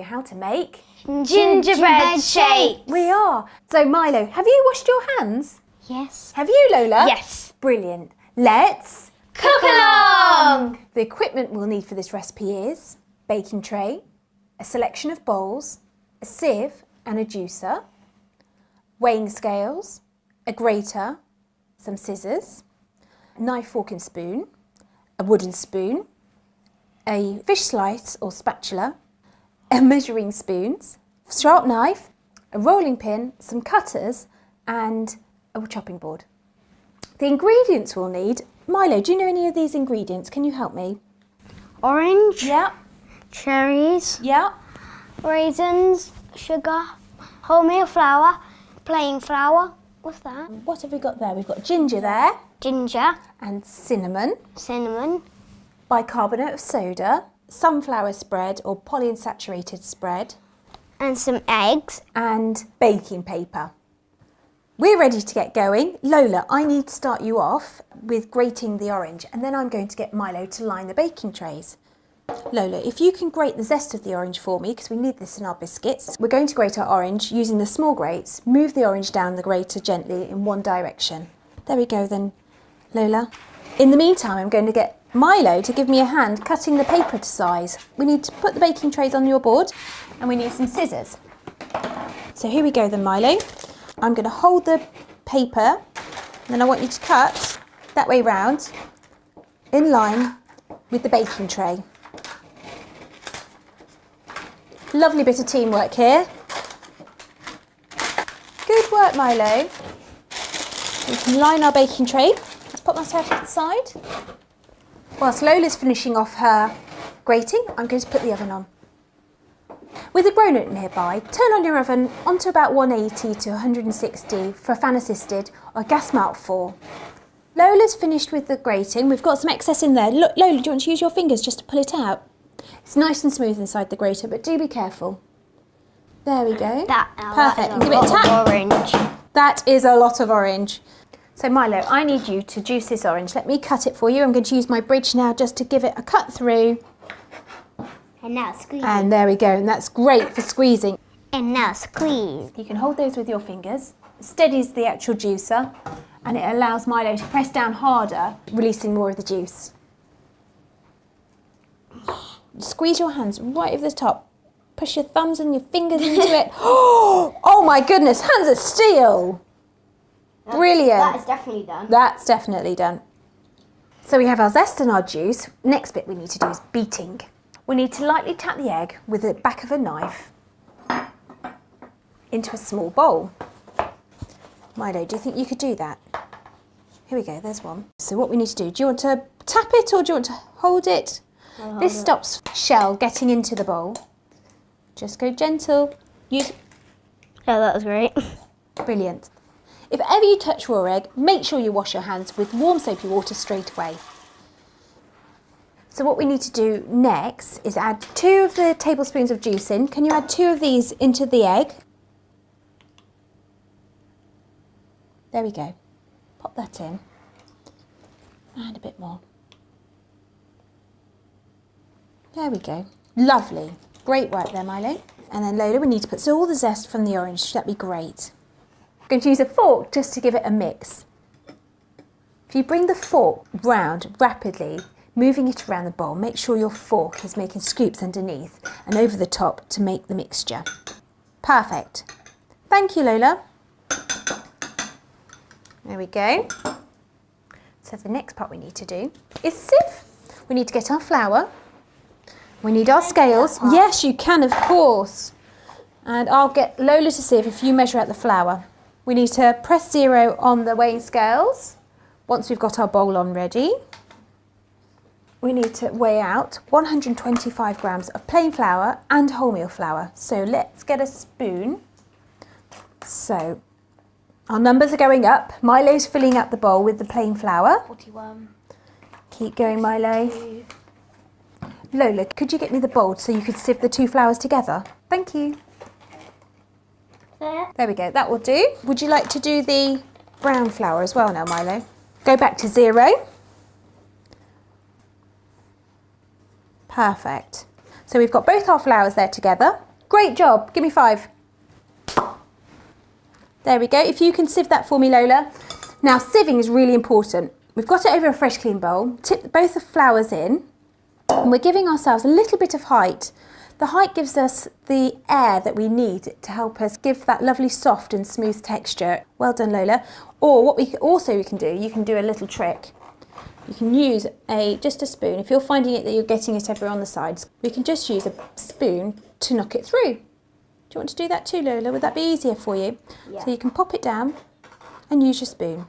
How to make gingerbread shape. We are. So Milo, have you washed your hands? Yes. Have you, Lola? Yes. Brilliant. Let's Cook along! The equipment we'll need for this recipe is baking tray, a selection of bowls, a sieve and a juicer, weighing scales, a grater, some scissors, a knife, fork and spoon, a wooden spoon, a fish slice or spatula, a measuring spoons, sharp knife, a rolling pin, some cutters and a chopping board. The ingredients we'll need, Milo, do you know any of these ingredients? Can you help me? Orange. Yeah. Cherries. Yeah. Raisins. Sugar. Wholemeal flour. Plain flour. What's that? What have we got there? We've got ginger there. Ginger. And cinnamon. Cinnamon. Bicarbonate of soda. Sunflower spread or polyunsaturated spread. And some eggs. And baking paper. We're ready to get going. Lola, I need to start you off with grating the orange and then I'm going to get Milo to line the baking trays. Lola, if you can grate the zest of the orange for me, because we need this in our biscuits. We're going to grate our orange using the small grates. Move the orange down the grater gently in one direction. There we go then, Lola. In the meantime, I'm going to get Milo to give me a hand cutting the paper to size. We need to put the baking trays on your board and we need some scissors. So here we go then, Milo. I'm going to hold the paper and then I want you to cut that way round in line with the baking tray. Lovely bit of teamwork here. Good work, Milo. We can line our baking tray. Let's put myself to the side. Whilst Lola's finishing off her grating, I'm going to put the oven on. With a grown-up nearby, turn on your oven onto about 180 to 160 for fan assisted or gas mount 4. Lola's finished with the grating. We've got some excess in there. Look, Lola, do you want to use your fingers just to pull it out? It's nice and smooth inside the grater, but do be careful. There we go. Perfect. Give it a tap. Orange. That is a lot of orange. So Milo, I need you to juice this orange. Let me cut it for you. I'm going to use my bridge now just to give it a cut through. And now squeeze. And there we go. And that's great for squeezing. And now squeeze. You can hold those with your fingers. It steadies the actual juicer and it allows Milo to press down harder, releasing more of the juice. Squeeze your hands right over the top. Push your thumbs and your fingers into it. Oh my goodness, hands of steel. Brilliant. That is definitely done. That's definitely done. So we have our zest and our juice. Next bit we need to do is beating. We need to lightly tap the egg with the back of a knife into a small bowl. Milo, do you think you could do that? Here we go, there's one. So what we need to do you want to tap it or do you want to hold it? This stops shell getting into the bowl. Just go gentle. Yeah, that was great. Brilliant. If ever you touch raw egg, make sure you wash your hands with warm soapy water straight away. So what we need to do next is add 2 of the tablespoons of juice in. Can you add 2 of these into the egg? There we go. Pop that in. And a bit more. There we go. Lovely. Great work there, Milo. And then Lola, we need to put all the zest from the orange. That'd be great. I'm going to use a fork just to give it a mix. If you bring the fork round rapidly, moving it around the bowl, make sure your fork is making scoops underneath and over the top to make the mixture. Perfect. Thank you, Lola. There we go. So the next part we need to do is sieve. We need to get our flour. We need our scales. Yes, you can, of course. And I'll get Lola to sieve if you measure out the flour. We need to press 0 on the weighing scales once we've got our bowl on ready. We need to weigh out 125 grams of plain flour and wholemeal flour. So let's get a spoon. So our numbers are going up. Milo's filling up the bowl with the plain flour. 41. Keep going, Milo. Lola, could you get me the bowl so you could sieve the 2 flours together? Thank you. There we go, that will do. Would you like to do the brown flour as well now, Milo? Go back to 0. Perfect. So we've got both our flours there together. Great job, give me 5. There we go, if you can sieve that for me, Lola. Now sieving is really important. We've got it over a fresh clean bowl, tip both the flours in, and we're giving ourselves a little bit of height. The height gives us the air that we need to help us give that lovely soft and smooth texture. Well done, Lola. Or what we can do, you can do a little trick. You can use just a spoon. If you're finding it that you're getting it everywhere on the sides, we can just use a spoon to knock it through. Do you want to do that too, Lola? Would that be easier for you? Yeah. So you can pop it down and use your spoon.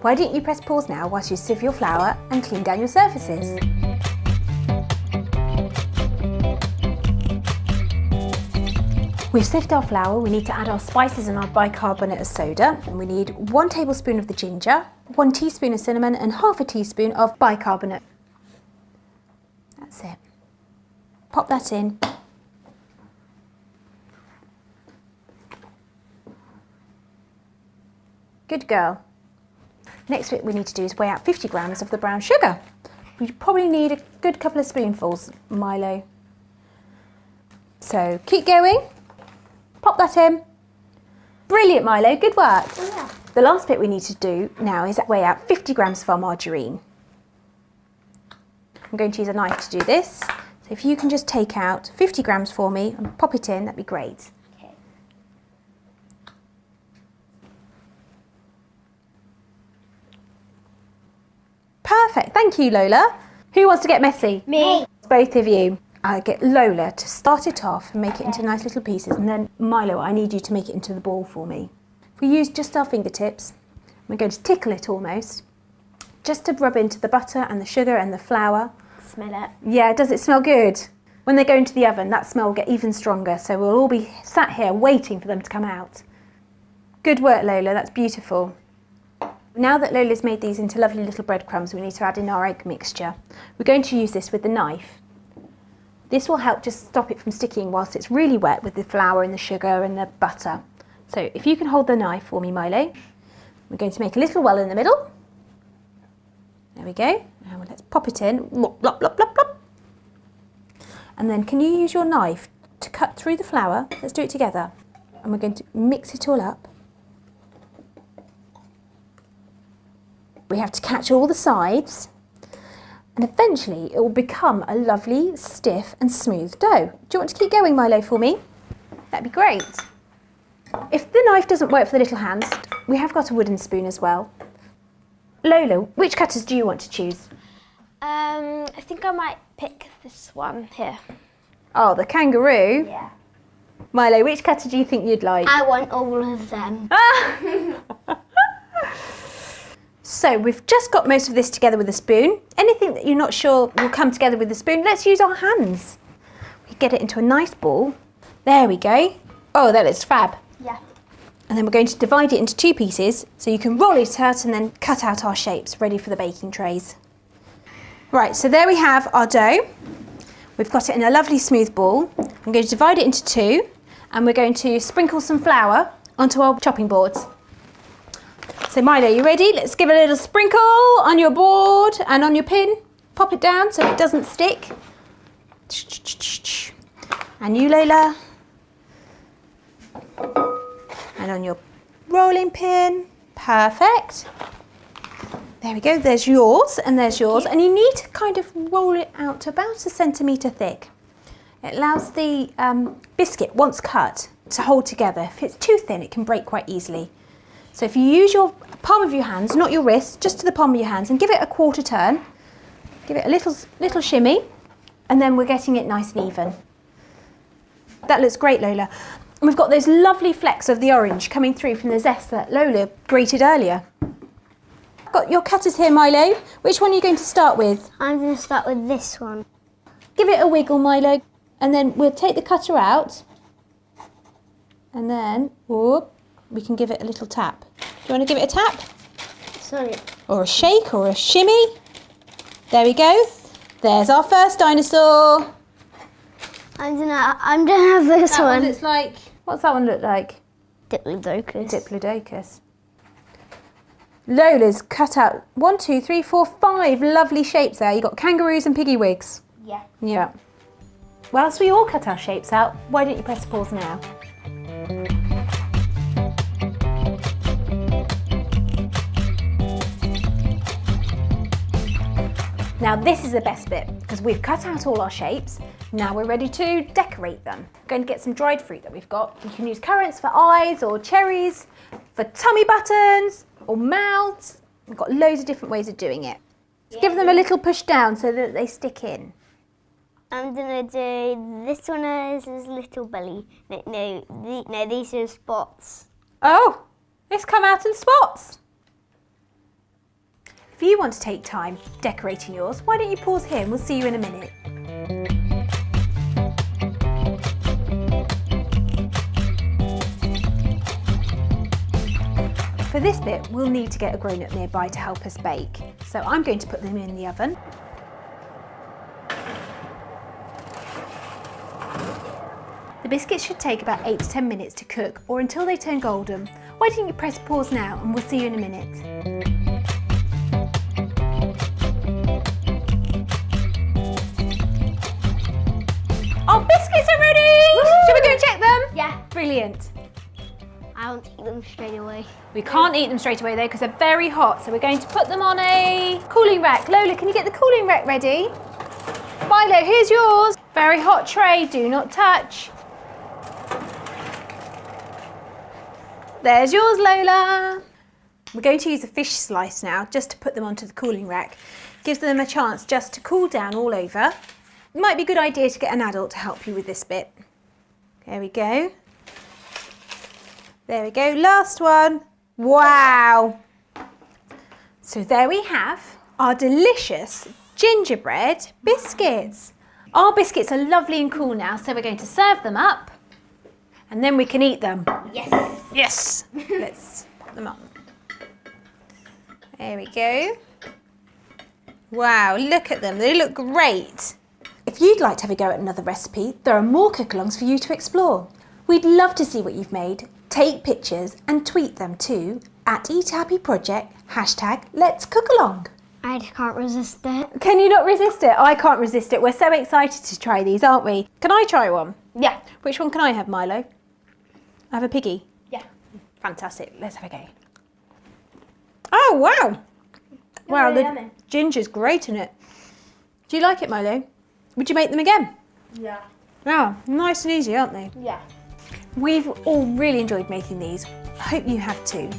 Why don't you press pause now whilst you sieve your flour and clean down your surfaces? We've sieved our flour, we need to add our spices and our bicarbonate of soda. And we need 1 tablespoon of the ginger, 1 teaspoon of cinnamon and half a teaspoon of bicarbonate. That's it. Pop that in. Good girl. Next bit we need to do is weigh out 50 grams of the brown sugar. We probably need a good couple of spoonfuls, Milo. So keep going. Pop that in. Brilliant, Milo, good work. Oh, yeah. The last bit we need to do now is weigh out 50 grams of our margarine. I'm going to use a knife to do this. So if you can just take out 50 grams for me and pop it in, that'd be great. Okay. Perfect, thank you, Lola. Who wants to get messy? Me. Both of you. I'll get Lola to start it off and make it into nice little pieces, and then Milo, I need you to make it into the ball for me. If we use just our fingertips, we're going to tickle it almost, just to rub into the butter and the sugar and the flour. Smell it. Yeah, does it smell good? When they go into the oven, that smell will get even stronger, so we'll all be sat here waiting for them to come out. Good work, Lola, that's beautiful. Now that Lola's made these into lovely little breadcrumbs, we need to add in our egg mixture. We're going to use this with the knife. This will help just stop it from sticking whilst it's really wet with the flour and the sugar and the butter. So if you can hold the knife for me, Milo. We're going to make a little well in the middle. There we go. And let's pop it in. Blop, blop, blop, blop, blop. And then can you use your knife to cut through the flour? Let's do it together. And we're going to mix it all up. We have to catch all the sides. And eventually it will become a lovely, stiff and smooth dough. Do you want to keep going, Milo, for me? That'd be great. If the knife doesn't work for the little hands, we have got a wooden spoon as well. Lola, which cutters do you want to choose? I think I might pick this one here. Oh, the kangaroo? Yeah. Milo, which cutter do you think you'd like? I want all of them. So we've just got most of this together with a spoon. Anything that you're not sure will come together with the spoon, let's use our hands. We get it into a nice ball. There we go. Oh, that looks fab. Yeah. And then we're going to divide it into 2 pieces so you can roll it out and then cut out our shapes ready for the baking trays. Right, so there we have our dough. We've got it in a lovely smooth ball. I'm going to divide it into 2 and we're going to sprinkle some flour onto our chopping boards. So Milo, you ready? Let's give a little sprinkle on your board and on your pin. Pop it down so it doesn't stick. And you, Lola. And on your rolling pin. Perfect. There we go. There's yours and there's yours. And you need to kind of roll it out to about 1 centimetre thick. It allows the biscuit, once cut, to hold together. If it's too thin, it can break quite easily. So if you use your palm of your hands, not your wrist, just to the palm of your hands, and give it a quarter turn, give it a little shimmy, and then we're getting it nice and even. That looks great, Lola. And we've got those lovely flecks of the orange coming through from the zest that Lola grated earlier. Got your cutters here, Milo. Which one are you going to start with? I'm going to start with this one. Give it a wiggle, Milo, and then we'll take the cutter out, and then, whoop, we can give it a little tap. Do you want to give it a tap? Sorry. Or a shake or a shimmy? There we go. There's our first dinosaur. I'm gonna have this That one. one looks like, what's that one look like? Diplodocus. Diplodocus. Lola's cut out 1, 2, 3, 4, 5 lovely shapes there. You've got kangaroos and piggy wigs. Yeah. Yeah. whilst we all cut our shapes out, why don't you press pause now? Now this is the best bit, because we've cut out all our shapes. Now we're ready to decorate them. I'm going to get some dried fruit that we've got. You can use currants for eyes, or cherries for tummy buttons, or mouths. We've got loads of different ways of doing it. Yeah. Give them a little push down so that they stick in. I'm gonna do this one as his little belly. No, these are spots. Oh, it's come out in spots. If you want to take time decorating yours, why don't you pause here and we'll see you in a minute. For this bit, we'll need to get a grown-up nearby to help us bake. So I'm going to put them in the oven. The biscuits should take about 8 to 10 minutes to cook, or until they turn golden. Why don't you press pause now and we'll see you in a minute. Our biscuits are ready! Woo! Should we go check them? Yeah. Brilliant. I won't eat them straight away. We can't eat them straight away though because they're very hot, so we're going to put them on a cooling rack. Lola, can you get the cooling rack ready? Milo, here's yours. Very hot tray, do not touch. There's yours, Lola. We're going to use a fish slice now just to put them onto the cooling rack. Gives them a chance just to cool down all over. It might be a good idea to get an adult to help you with this bit. There we go. There we go, last one. Wow. So there we have our delicious gingerbread biscuits. Our biscuits are lovely and cool now, so we're going to serve them up and then we can eat them. Yes. Yes. Let's pop them up. There we go. Wow, look at them. They look great. If you'd like to have a go at another recipe, there are more cook-alongs for you to explore. We'd love to see what you've made. Take pictures and tweet them to @EatHappyProject, #Let'sCookAlong. I just can't resist it. Can you not resist it? I can't resist it. We're so excited to try these, aren't we? Can I try one? Yeah. Which one can I have, Milo? I have a piggy. Yeah. Fantastic. Let's have a go. Oh, wow. Wow, really the yummy. ginger's great in it. Do you like it, Milo? Would you make them again? Yeah. Yeah, nice and easy, aren't they? Yeah. We've all really enjoyed making these. Hope you have too.